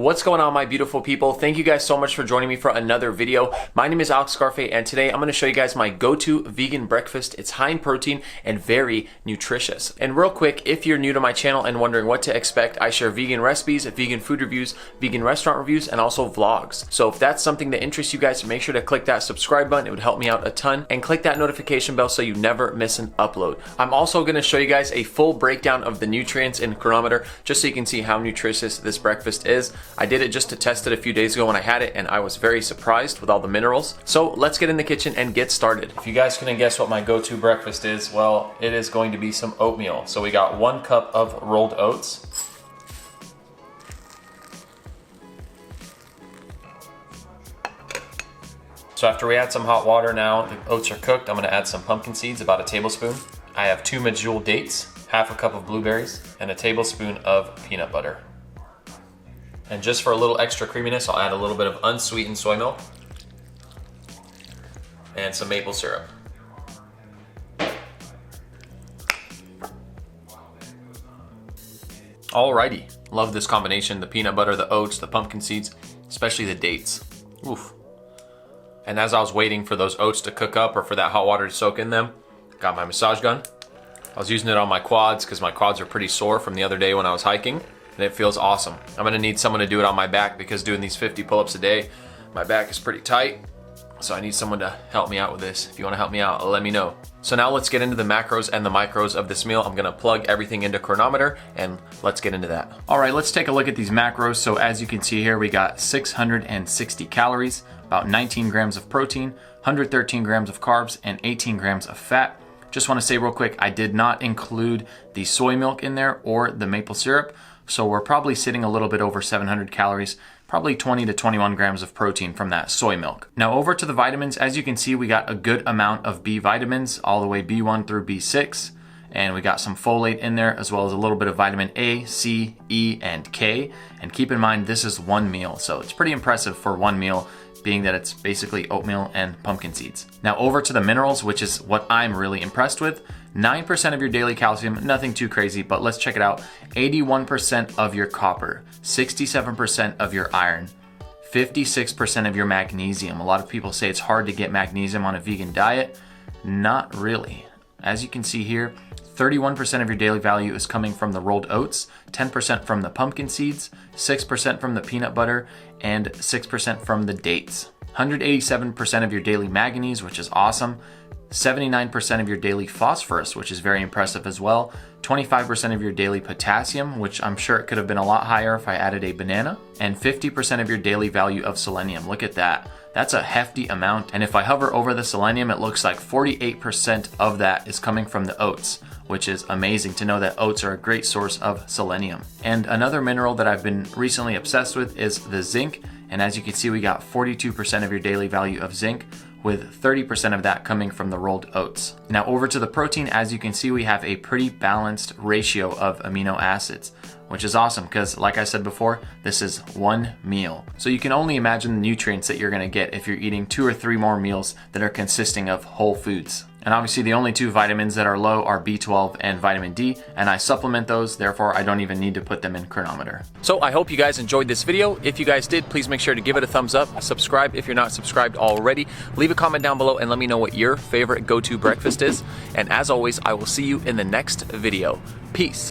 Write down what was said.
What's going on, my beautiful people? Thank you guys so much for joining me for another video. My name is Alex Scarfe, and today I'm going to show you guys my go-to vegan breakfast. It's high in protein and very nutritious. And real quick, if you're new to my channel and wondering what to expect, I share vegan recipes, vegan food reviews, vegan restaurant reviews, and also vlogs. So if that's something that interests you guys, make sure to click that subscribe button. It would help me out a ton. And click that notification bell so you never miss an upload. I'm also going to show you guys a full breakdown of the nutrients in Chronometer, just so you can see how nutritious this breakfast is. I did it just to test it a few days ago when I had it, and I was very surprised with all the minerals. So let's get in the kitchen and get started. If you guys couldn't guess what my go-to breakfast is, well, it is going to be some oatmeal. So we got 1 cup of rolled oats. So after we add some hot water, now the oats are cooked, I'm gonna add some pumpkin seeds, about a tablespoon. I have 2 medjool dates, half a cup of blueberries, and a tablespoon of peanut butter. And just for a little extra creaminess, I'll add a little bit of unsweetened soy milk and some maple syrup. Alrighty, love this combination, the peanut butter, the oats, the pumpkin seeds, especially the dates. Oof. And as I was waiting for those oats to cook up or for that hot water to soak in them, got my massage gun. I was using it on my quads because my quads are pretty sore from the other day when I was hiking, and it feels awesome. I'm gonna need someone to do it on my back because doing these 50 pull-ups a day, my back is pretty tight. So I need someone to help me out with this. If you wanna help me out, let me know. So now let's get into the macros and the micros of this meal. I'm gonna plug everything into Chronometer and let's get into that. All right, let's take a look at these macros. So as you can see here, we got 660 calories, about 19 grams of protein, 113 grams of carbs, and 18 grams of fat. Just wanna say real quick, I did not include the soy milk in there or the maple syrup. So we're probably sitting a little bit over 700 calories, probably 20 to 21 grams of protein from that soy milk. Now over to the vitamins, as you can see, we got a good amount of B vitamins, all the way B1 through B6. And we got some folate in there, as well as a little bit of vitamin A, C, E, and K. And keep in mind, this is one meal, so it's pretty impressive for one meal, being that it's basically oatmeal and pumpkin seeds. Now over to the minerals, which is what I'm really impressed with. 9% of your daily calcium, nothing too crazy, but let's check it out. 81% of your copper, 67% of your iron, 56% of your magnesium. A lot of people say it's hard to get magnesium on a vegan diet. Not really. As you can see here, 31% of your daily value is coming from the rolled oats, 10% from the pumpkin seeds, 6% from the peanut butter, and 6% from the dates. 187% of your daily manganese, which is awesome. 79% of your daily phosphorus, which is very impressive as well. 25% of your daily potassium, which I'm sure it could have been a lot higher if I added a banana. And 50% of your daily value of selenium. Look at that. That's a hefty amount. And if I hover over the selenium, it looks like 48% of that is coming from the oats, which is amazing to know that oats are a great source of selenium. And another mineral that I've been recently obsessed with is the zinc. And as you can see, we got 42% of your daily value of zinc, with 30% of that coming from the rolled oats. Now over to the protein, as you can see, we have a pretty balanced ratio of amino acids, which is awesome because, like I said before, this is one meal. So you can only imagine the nutrients that you're gonna get if you're eating 2 or 3 more meals that are consisting of whole foods. And obviously the only 2 vitamins that are low are B12 and vitamin D, and I supplement those, therefore I don't even need to put them in Chronometer. So I hope you guys enjoyed this video. If you guys did, please make sure to give it a thumbs up, subscribe if you're not subscribed already, leave a comment down below and let me know what your favorite go-to breakfast is. And as always, I will see you in the next video. Peace.